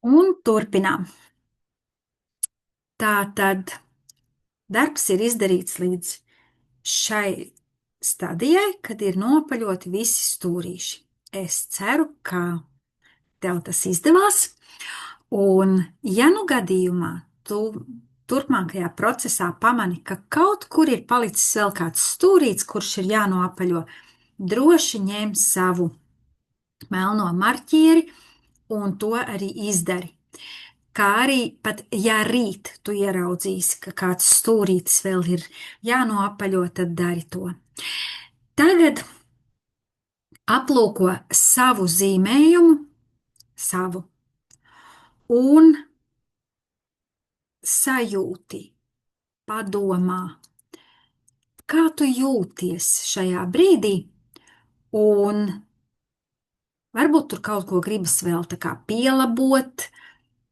Un turpinām. Tā tad darbs ir izdarīts līdz šai stadijai, kad ir nopaļoti visi stūrīši. Es ceru, ka tev tas izdevās, un ja nu gadījumā tu turpmākajā procesā pamani, ka kaut kur ir palicis vēl kāds stūrīts, kurš ir jānoapaļo, droši ņem savu melno marķieri un to arī izdari. Kā arī pat, ja rīt tu ieraudzīsi, ka kāds stūrītis vēl ir jānoapaļo, tad dari to. Tagad aplūko savu zīmējumu, savu, un sajūti, padomā, kā tu jūties šajā brīdī, un varbūt tur kaut ko gribas vēl tā kā pielabot,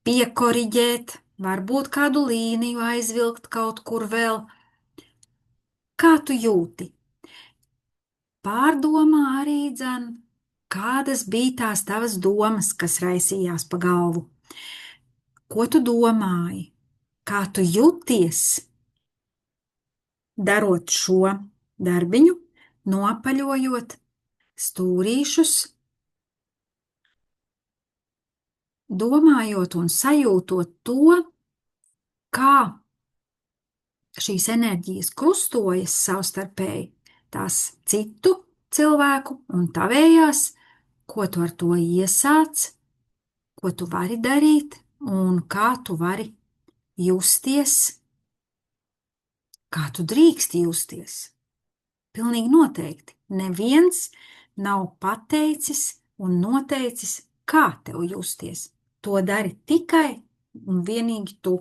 piekoriģēt, varbūt kādu līniju aizvilkt kaut kur vēl. Kā tu jūti? Pārdomā arī dzen, kādas bija tās tavas domas, kas raisījās pa galvu. Ko tu domāji? Kā tu jūties? Darot šo darbiņu, nopaļojot stūrīšus, domājot un sajūtot to, kā šīs enerģijas krustojas savstarpēji, tās citu cilvēku un tavējās, ko tu ar to iesāc, ko tu vari darīt un kā tu vari justies, kā tu drīkst justies. Pilnīgi noteikti. Neviens nav pateicis un noteicis, kā tev justies. To dari tikai un vienīgi tu.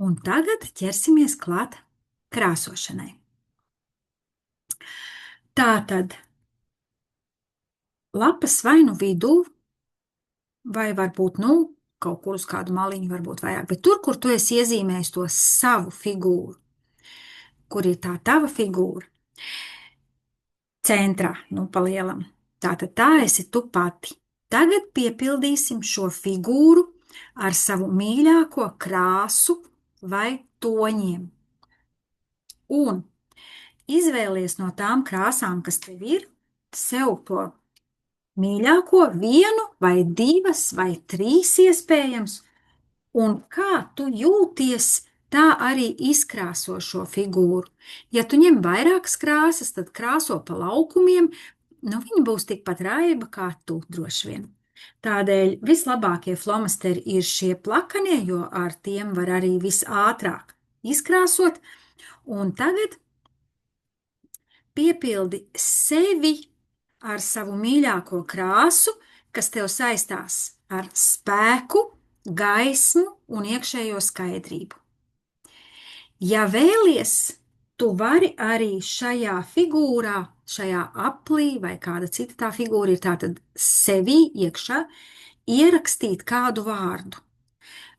Un tagad ķersimies klāt krāsošanai. Tātad lapas vai nu vidū, vai varbūt, kaut kur uz kādu maliņu varbūt vajag, bet tur, kur tu esi iezīmējis to savu figūru, kur ir tā tava figūra, centrā, pa lielam. Tātad tā esi tu pati. Tagad piepildīsim šo figūru ar savu mīļāko krāsu vai toņiem. Un izvēlies no tām krāsām, kas tev ir, sev to mīļāko, vienu vai divas vai trīs iespējams, un kā tu jūties, tā arī izkrāso šo figūru. Ja tu ņem vairākas krāsas, tad krāso pa laukumiem, viņa būs tikpat raiba kā tu droši vien. Tādēļ vislabākie flomasteri ir šie plakanie, jo ar tiem var arī visātrāk izkrāsot, un tagad piepildi sevi ar savu mīļāko krāsu, kas tev saistās ar spēku, gaismu un iekšējo skaidrību. Ja vēlies, tu vari arī šajā figūrā, šajā aplī vai kāda cita tā figūra ir tātad sevī iekšā, ierakstīt kādu vārdu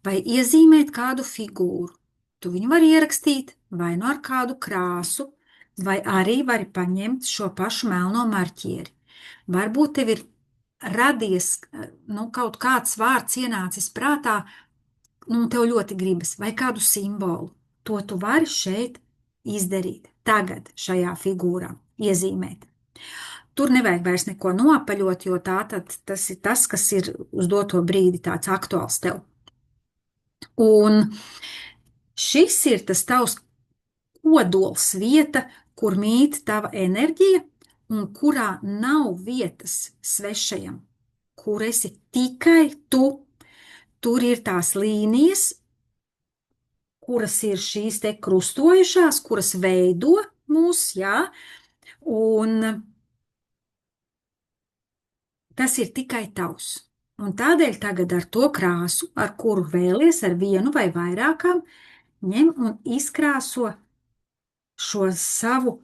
vai iezīmēt kādu figūru. Tu viņu vari ierakstīt vai nu ar kādu krāsu, vai arī vari paņemt šo pašu melno marķieri. Varbūt tev ir radies kaut kāds vārds ienācis prātā, tev ļoti gribas, vai kādu simbolu. To tu vari šeit izdarīt, tagad šajā figūrā iezīmēt. Tur nevajag vairs neko noapaļot, jo tas ir tas, kas ir uz doto brīdi tāds aktuāls tev. Un šis ir tas tavs kodols, vieta, kur mīt tava enerģija un kurā nav vietas svešajam, kur esi tikai tu. Tur ir tās līnijas, kuras ir šīs te krustojušās, kuras veido mūs, jā, un tas ir tikai tavs. Un tādēļ tagad ar to krāsu, ar kuru vēlies, ar vienu vai vairākām, ņem un izkrāso šo savu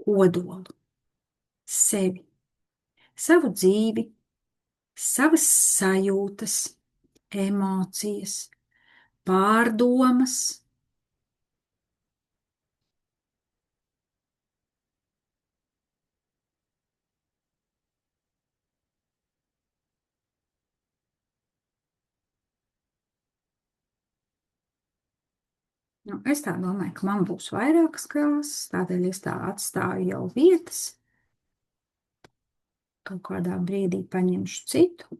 kodolu, sevi, savu dzīvi, savas sajūtas, emocijas, pārdomas. Nu, es tā domāju, ka man būs vairākas krāsas, tādēļ es tā atstāju jau vietas. Kaut kādā brīdī paņemšu citu.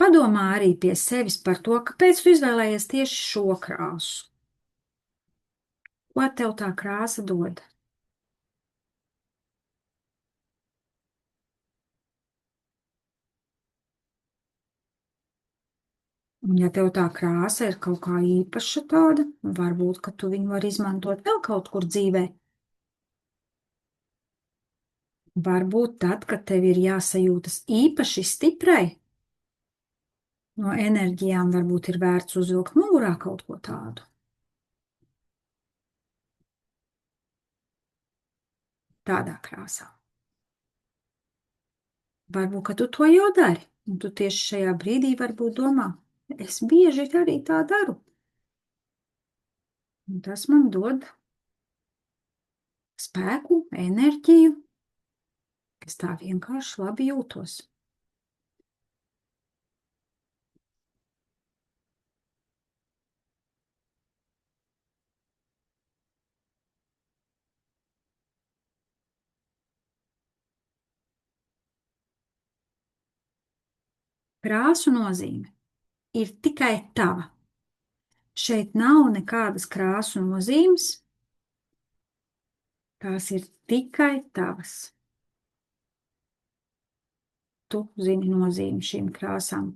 Padomā arī pie sevis par to, kāpēc tu izvēlējies tieši šo krāsu. Ko tev tā krāsa dod? Un ja tev tā krāsa ir kaut kā īpaša tāda, varbūt, ka tu viņu vari izmantot vēl kaut kur dzīvē. Varbūt tad, kad tev ir jāsajūtas īpaši stiprai, no enerģijām varbūt ir vērts uzvilkt mugurā kaut ko tādu. Tādā krāsā. Varbūt, ka tu to jau dari, un tu tieši šajā brīdī varbūt domā, es bieži arī tā daru. Un tas man dod spēku, enerģiju. Es tā vienkārši labi jūtos. Krāsu nozīme ir tikai tava. Šeit nav nekādas krāsu nozīmes. Tās ir tikai tavas. Tu zini nozīmi šīm krāsām.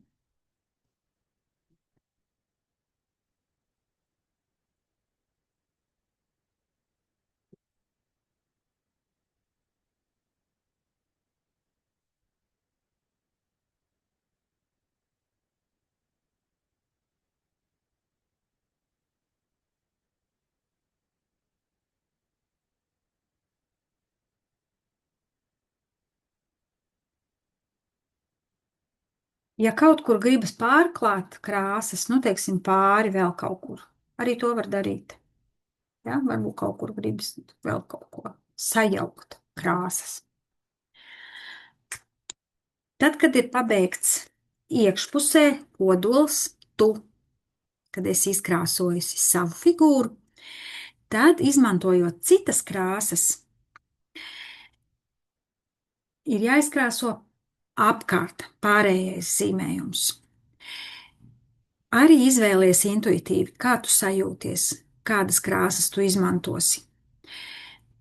Ja kaut kur gribas pārklāt krāsas, nu, teiksim, pāri vēl kaut kur, arī to var darīt. Ja? Varbūt kaut kur gribas vēl kaut ko sajaukt krāsas. Tad, kad ir pabeigts iekšpusē kodols, tu, kad esi izkrāsojusi savu figūru, tad, izmantojot citas krāsas, ir jāizkrāso apkārt pārējais zīmējums. Arī izvēlies intuitīvi, kā tu sajūties, kādas krāsas tu izmantosi.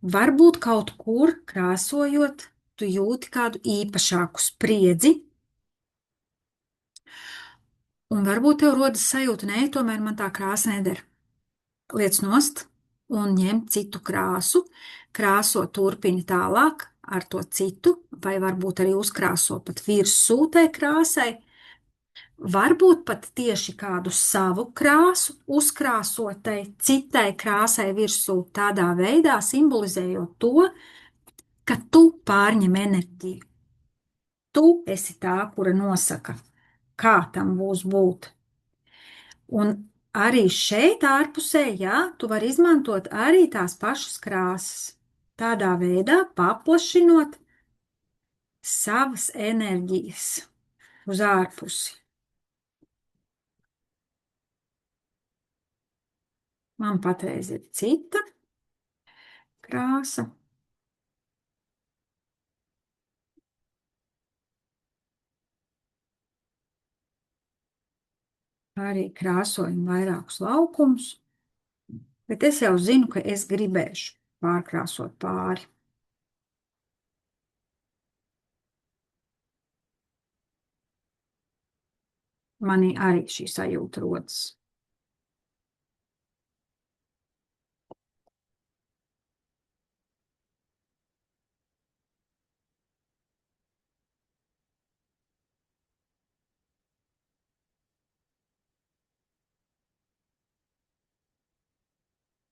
Varbūt kaut kur krāsojot, tu jūti kādu īpašāku spriedzi, un varbūt tev rodas sajūta, nē, tomēr man tā krāsa neder. Liec nost un ņem citu krāsu, krāso turpini tālāk ar to citu, vai varbūt arī uzkrāso pat virsū tai krāsai. Varbūt pat tieši kādu savu krāsu uzkrāsotai citai krāsai virsū, tādā veidā simbolizējot to, ka tu pārņem enerģiju. Tu esi tā, kura nosaka, kā tam būs būt. Un arī šeit ārpusē, jā, tu vari izmantot arī tās pašas krāsas. Tādā veidā paplašinot savas enerģijas uz ārpusi. Man patreiz ir cita krāsa. Arī krāsojam vairākus laukumus, bet es jau zinu, ka es gribēšu pārkrāsot pāri. Manī arī šī sajūta rodas.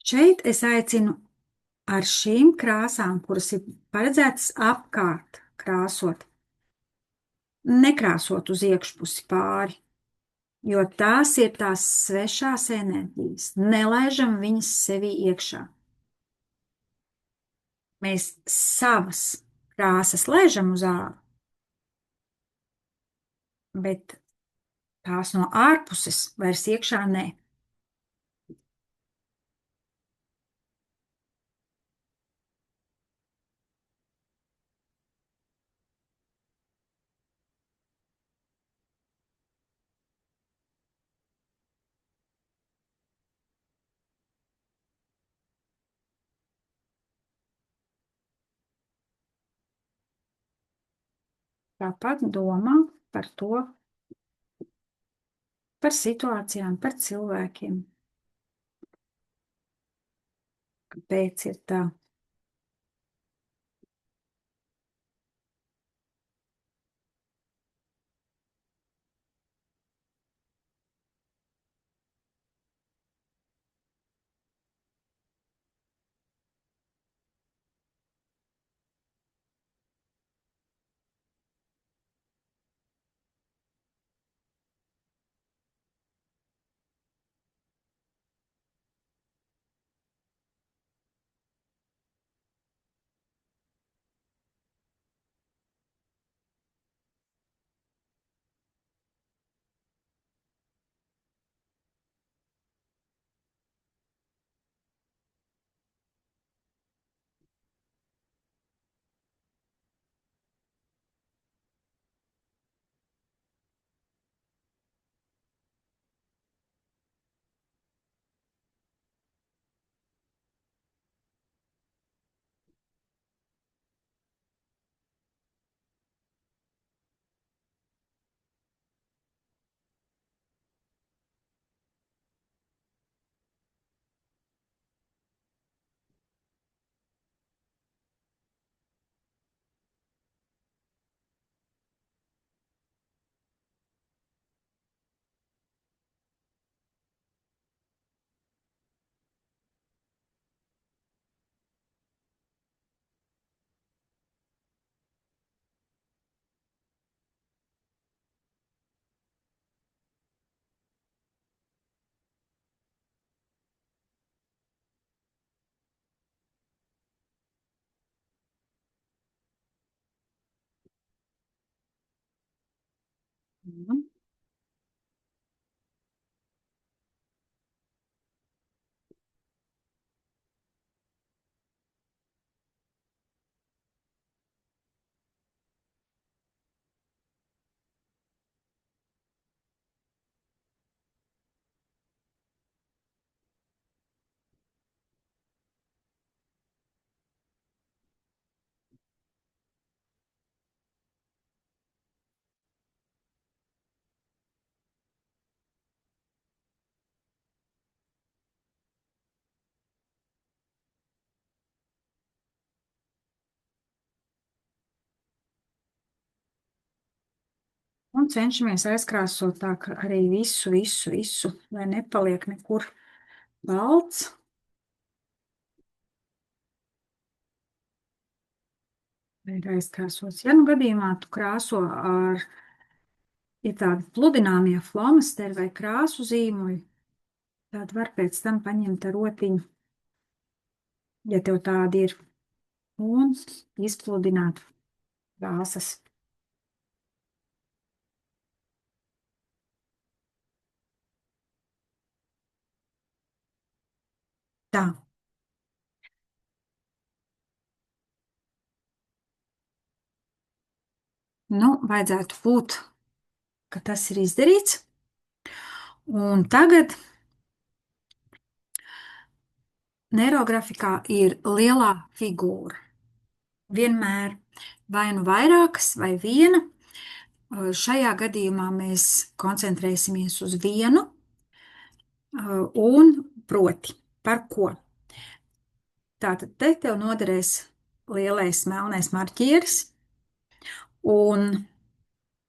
Šeit es aicinu ar šīm krāsām, kuras ir paredzētas apkārt krāsot, nekrāsot uz iekšpusi pāri, jo tās ir tās svešās enerģijas. Nelaižam viņas sevī iekšā. Mēs savas krāsas laižam uz ārā, bet tās no ārpuses vairs iekšā nē. Tāpat domā par to, par situācijām, par cilvēkiem. Kāpēc ir tā? Mhm. Un cenšamies aizkrāsot tā, ka arī visu, lai nepaliek nekur balts. Ir aizkrāsots. Ja nu gadījumā tu krāso ar, ir tādi pludināmie flomasteri vai krāsu zīmuļi, tad var pēc tam paņemt ar rotiņu, ja tev tādi ir, un izpludināt krāsas. Tā, nu, vajadzētu būt, ka tas ir izdarīts. Un tagad neirografikā ir lielā figūra. Vienmēr vai nu vairākas, vai viena. Šajā gadījumā mēs koncentrēsimies uz vienu, un proti, par ko? Tātad te tev noderēs lielais melnais marķieris, un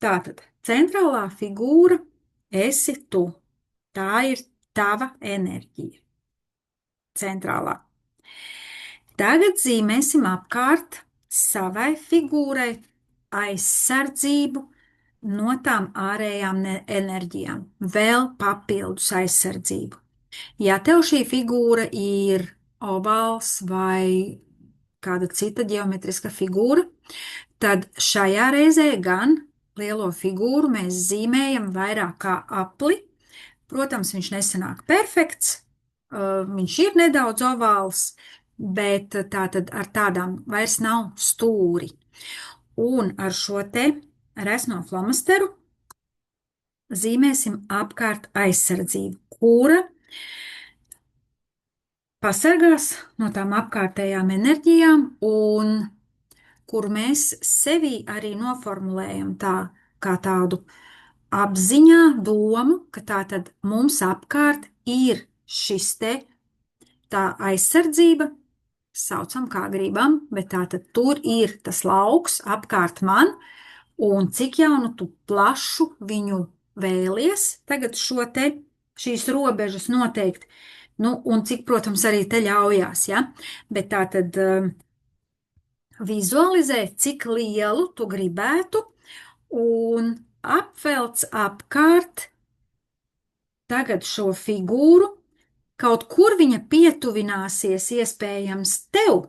tātad centrālā figūra esi tu. Tā ir tava enerģija. Centrālā. Tagad zīmēsim apkārt savai figūrai aizsardzību no tām ārējām enerģijām, vēl papildus aizsardzību. Ja tev šī figūra ir ovāls vai kāda cita ģeometriska figūra, tad šajā reizē gan lielo figūru mēs zīmējam vairāk kā apli. Protams, viņš nesanāk perfekts, viņš ir nedaudz ovāls, bet tātad ar tādām vairs nav stūri. Un ar šo te resno flomasteru zīmēsim apkārt aizsardzību, kura pasargās no tām apkārtējām enerģijām un kur mēs sevī arī noformulējam tā kā tādu apziņā domu, ka tā tad mums apkārt ir šis te tā aizsardzība, saucam kā gribam, bet tā tad tur ir tas lauks apkārt man, un cik jau nu tu plašu viņu vēlies tagad šo te, šīs robežas noteikt, nu, un cik, protams, arī te ļaujās, ja, bet tā tad vizualizē, cik lielu tu gribētu, un apvelc apkārt tagad šo figūru, kaut kur viņa pietuvināsies iespējams tev.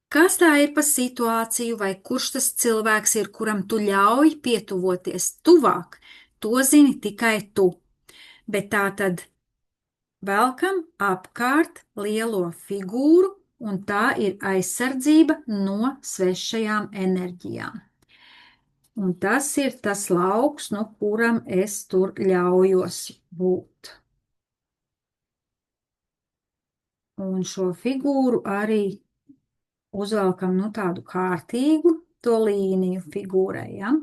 Kas tā ir pa situāciju, vai kurš tas cilvēks ir, kuram tu ļauj pietuvoties tuvāk, to zini tikai tu. Bet tā tad velkam apkārt lielo figūru, un tā ir aizsardzība no svešajām enerģijām. Un tas ir tas lauks, no kuram es tur ļaujos būt. Un šo figūru arī uzvelkam nu tādu kārtīgu to līniju figūrai, ja?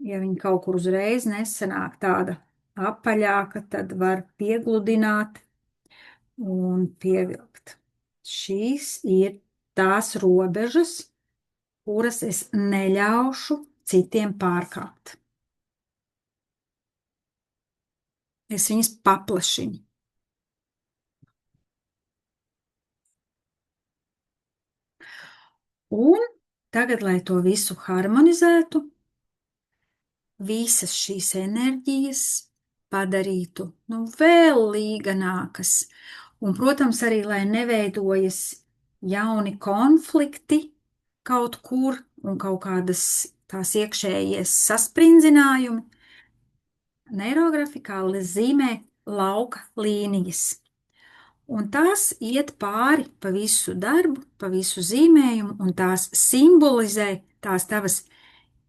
Ja viņa kaut kur uzreiz nesanāk tāda apaļāka, tad var piegludināt un pievilkt. Šīs ir tās robežas, kuras es neļaušu citiem pārkāpt. Es viņas paplašinu. Un tagad, lai to visu harmonizētu, visas šīs enerģijas padarītu nu, vēl līganākas. Un, protams, arī, lai neveidojas jauni konflikti kaut kur un kaut kādas tās iekšējies saspringzinājumi, neirografikā zīmē lauka līnijas. Un tās iet pāri pa visu darbu, pa visu zīmējumu, un tās simbolizē tās tavas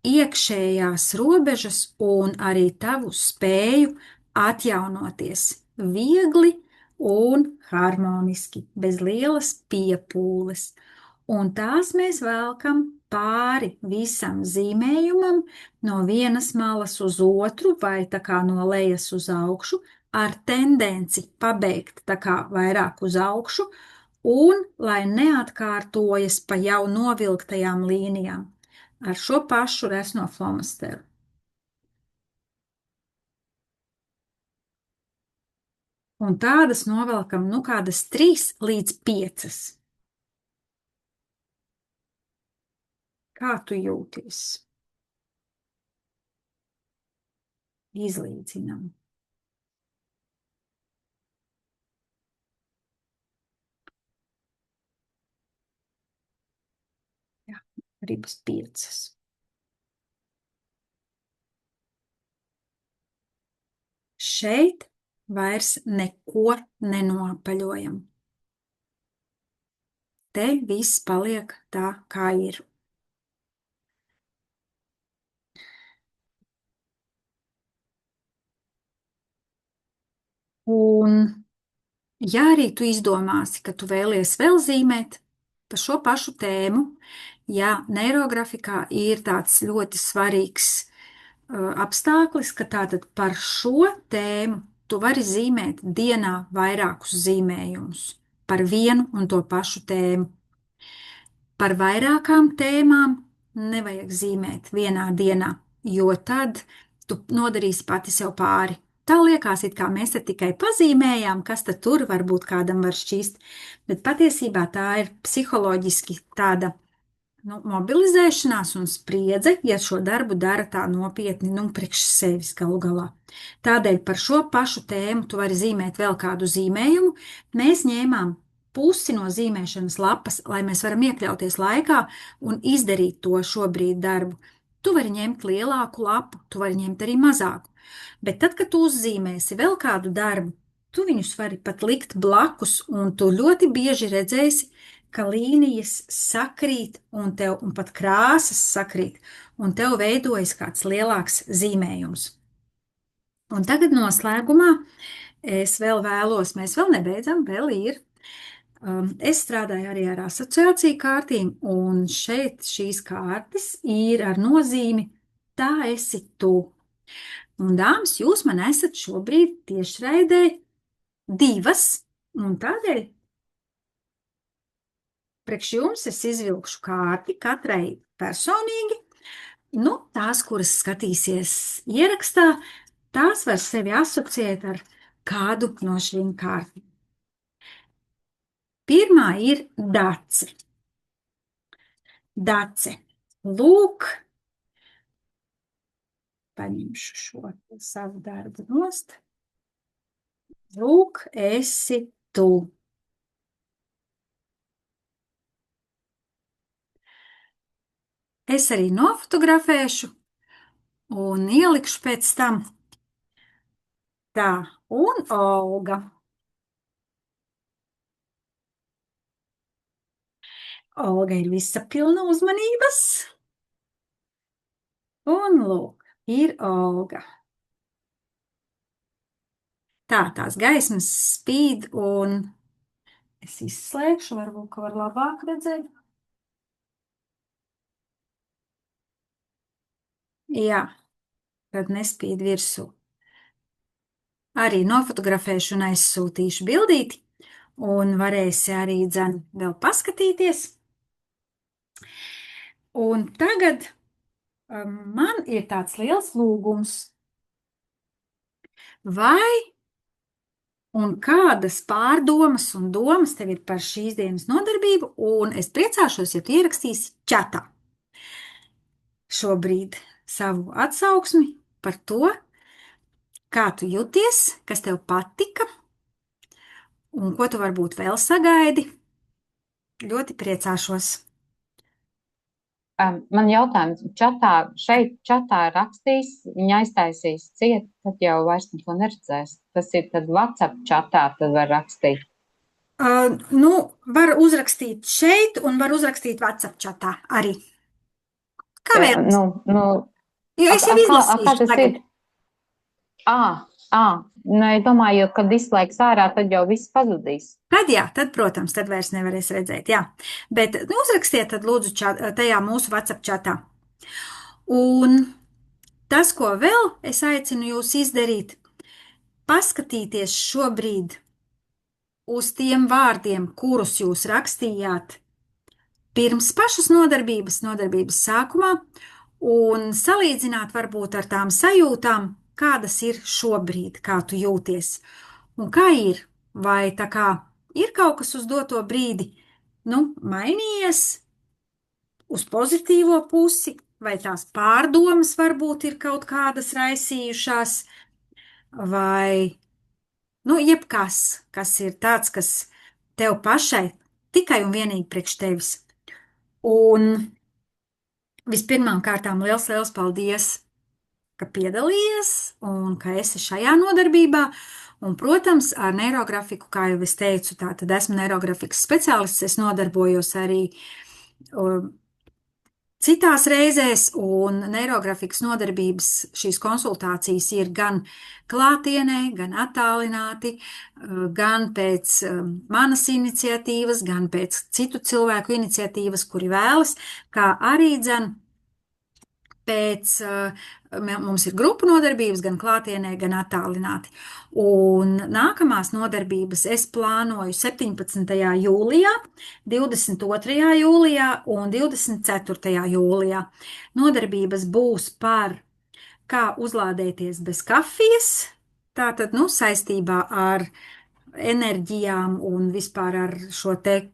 iekšējās robežas un arī tavu spēju atjaunoties viegli un harmoniski, bez lielas piepūles. Un tās mēs velkam pāri visam zīmējumam no vienas malas uz otru vai tā kā no lejas uz augšu, ar tendenci pabeigt tā kā vairāk uz augšu un lai neatkārtojas pa jau novilktajām līnijām ar šo pašu resno flomasteru. Un tādas novelkam nu kādas 3 līdz 5. Kā tu jūties? Izlīdzinam. Jā, gribas 5. Šeit vairs neko nenoapaļojam. Te viss paliek tā, kā ir. Un, ja arī tu izdomāsi, ka tu vēlies vēl zīmēt par šo pašu tēmu, ja neirografikā ir tāds ļoti svarīgs apstākļus, ka tātad par šo tēmu tu vari zīmēt dienā vairākus zīmējumus par vienu un to pašu tēmu. Par vairākām tēmām nevajag zīmēt vienā dienā, jo tad tu nodarīsi pati sev pāri. Tā liekas, it kā mēs te tikai pazīmējām, kas tad tur varbūt kādam var šķīst, bet patiesībā tā ir psiholoģiski tāda mobilizēšanās un spriedze, ja šo darbu dara tā nopietni, priekš sevis galu galā. Tādēļ par šo pašu tēmu tu vari zīmēt vēl kādu zīmējumu. Mēs ņēmām pusi no zīmēšanas lapas, lai mēs varam iekļauties laikā un izdarīt to šobrīd darbu. Tu vari ņemt lielāku lapu, tu vari ņemt arī mazāku. Bet tad, kad tu uzzīmēsi vēl kādu darbu, tu viņus vari pat likt blakus, un tu ļoti bieži redzēsi, ka līnijas sakrīt un pat krāsas sakrīt, un tev veidojas kāds lielāks zīmējums. Un tagad noslēgumā Es vēl vēlos, mēs vēl nebeidzam, vēl ir. Es strādāju arī ar asociāciju kārtīm, un šeit šīs kārtas ir ar nozīmi tā esi tu. Un, dāmas, jūs man esat šobrīd tiešraidē divas, un tādēļ priekš jums es izvilkšu kārti katrai personīgi. Nu, tās, kuras skatīsies ierakstā, tās var sevi asociēt ar kādu no šīm kārtām. Pirmā ir dace. Dace. Lūk, paņemšu šo savu darbu nost. Lūk, esi tu. Es arī nofotografēšu un ielikšu pēc tam. Tā, un Olga. Olga ir visa pilna uzmanības. Un lūk, ir Olga. Tā, tās gaismas spīd, un es izslēgšu, varbūt, ka var labāk redzēt. Jā, tad nespīd virsū. Arī nofotografēšu un aizsūtīšu bildīti, un varēsi arī dzen vēl paskatīties. Un tagad man ir tāds liels lūgums. Vai un kādas pārdomas un domas tev ir par šīs dienas nodarbību, un es priecāšos, ja tu ierakstīsi čatā šobrīd savu atsauksmi par to, kā tu jūties, kas tev patika, un ko tu varbūt vēl sagaidi. Ļoti priecāšos. Man jautājums, šeit čatā rakstīs, viņa aiztaisīs ciet, tad jau vairs neko neredzēs. Tas ir tad WhatsApp čatā, tad var rakstīt. Nu, var uzrakstīt šeit un var uzrakstīt WhatsApp čatā arī. Kā vēl? Jo es jau izlasīšu tagad. Es domāju, kad izslēgs ārā, tad jau viss pazudīs. Tad, protams, tad vairs nevarēs redzēt, jā. Bet uzrakstiet tad lūdzu tajā mūsu WhatsApp čatā. Un tas, ko vēl es aicinu jūs izdarīt, paskatīties šobrīd uz tiem vārdiem, kurus jūs rakstījāt pirms pašas nodarbības sākumā, un salīdzināt varbūt ar tām sajūtām, kādas ir šobrīd, kā tu jūties. Un kā ir? Vai tā kā ir kaut kas uz doto brīdi, mainījies uz pozitīvo pusi, vai tās pārdomas varbūt ir kaut kādas raisījušās, vai, jebkas, kas ir tāds, kas tev pašai tikai un vienīgi priekš tevis. Un vispirmām kārtām liels paldies, ka piedalījies un ka esi šajā nodarbībā. Un, protams, ar neirografiku, kā jau es teicu, tātad esmu neirografikas speciālists, es nodarbojos arī citās reizēs, un neirografikas nodarbības šīs konsultācijas ir gan klātienē, gan attālināti, gan pēc manas iniciatīvas, gan pēc citu cilvēku iniciatīvas, kuri vēlas, kā arī dzen pēc mums ir grupu nodarbības gan klātienē, gan attālināti. Un nākamās nodarbības es plānoju 17. jūlijā, 22. jūlijā un 24. jūlijā. Nodarbības būs par kā uzlādēties bez kafijas, tātad, saistībā ar enerģijām un vispār ar šo te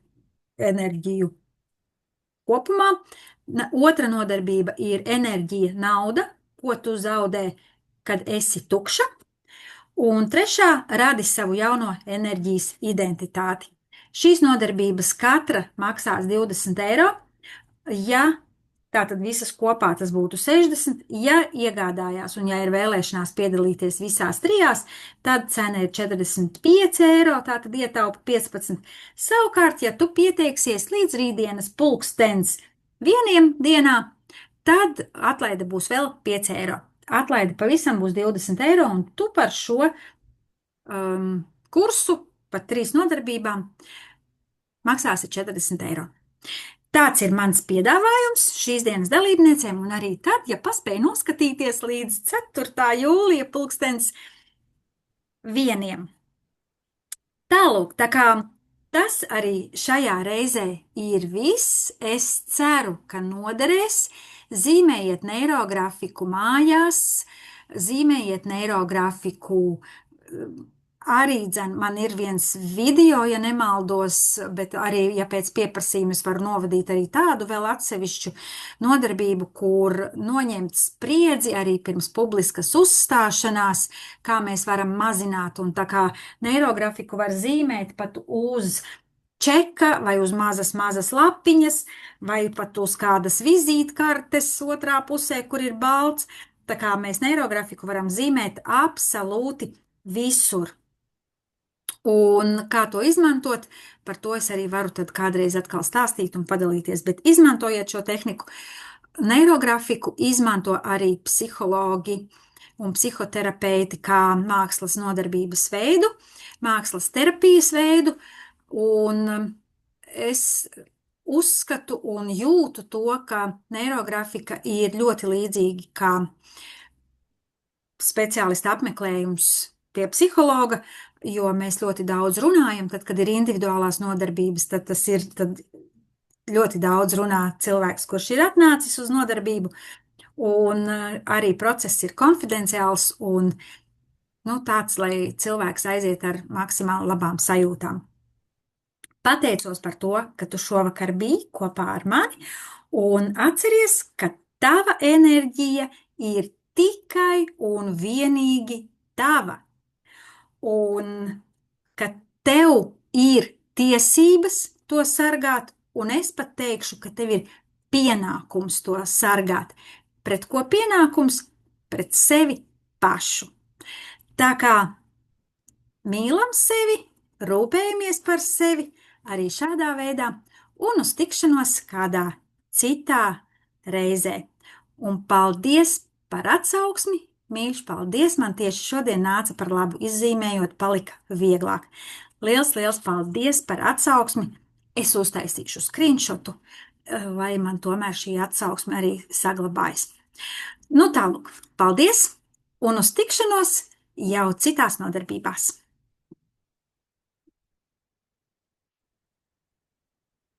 enerģiju kopumā. Otra nodarbība ir enerģija, nauda, ko tu zaudē, kad esi tukša. Un trešā radi savu jauno enerģijas identitāti. Šīs nodarbības katra maksās 20 eiro. Ja tātad visas kopā tas būtu 60, ja iegādājās un ja ir vēlēšanās piedalīties visās trijās, tad cena ir 45 eiro, tātad ietaupa 15. Savukārt, ja tu pieteiksies līdz rītdienas 1:00 tad atlaide būs vēl 5 eiro. Atlaide pavisam būs 20 eiro, un tu par šo kursu par 3 nodarbībām. Maksāsi 40 eiro. Tāds ir mans piedāvājums šīs dienas dalībniecēm, un arī tad, ja paspēj noskatīties līdz 4. jūlija 1:00. Tālūk, tā kā tas arī šajā reizē ir viss. Es ceru, ka noderēs. Zīmējiet neirografiku mājās, zīmējiet neirografiku. Arī man ir viens video, ja nemaldos, bet arī, ja pēc pieprasījuma es varu novadīt arī tādu vēl atsevišķu nodarbību, kur noņemt spriedzi arī pirms publiskas uzstāšanās, kā mēs varam mazināt. Un tā kā neirografiku var zīmēt pat uz čeka vai uz mazas lapiņas, vai pat uz kādas vizītkartes otrā pusē, kur ir balts. Tā kā mēs neirografiku varam zīmēt absolūti visur. Un kā to izmantot, par to es arī varu tad kādreiz atkal stāstīt un padalīties. Bet izmantojiet šo tehniku, neirografiku izmanto arī psihologi un psihoterapeiti kā mākslas nodarbības veidu, mākslas terapijas veidu. Un es uzskatu un jūtu to, ka neirografika ir ļoti līdzīgi kā speciālista apmeklējums pie psihologa, jo mēs ļoti daudz runājam. Tad, kad ir individuālās nodarbības, tad ļoti daudz runā cilvēks, kurš ir atnācis uz nodarbību, un arī process ir konfidenciāls un tāds, lai cilvēks aiziet ar maksimāli labām sajūtām. Pateicos par to, ka tu šovakar biji kopā ar mani, un atceries, ka tava enerģija ir tikai un vienīgi tava, un ka tev ir tiesības to sargāt, un es pat teikšu, ka tev ir pienākums to sargāt. Pret ko pienākums? Pret sevi pašu. Tā kā mīlam sevi, rūpējamies par sevi arī šādā veidā, un uz tikšanos kādā citā reizē. Un paldies par atsauksmi, mīļš, paldies, man tieši šodien nāca par labu izzīmējot, palika vieglāk. Liels, liels paldies par atsauksmi. Es uztaisīšu screenshotu, lai man tomēr šī atsauksme arī saglabājas. Tālūk, paldies, un uz tikšanos jau citās nodarbībās.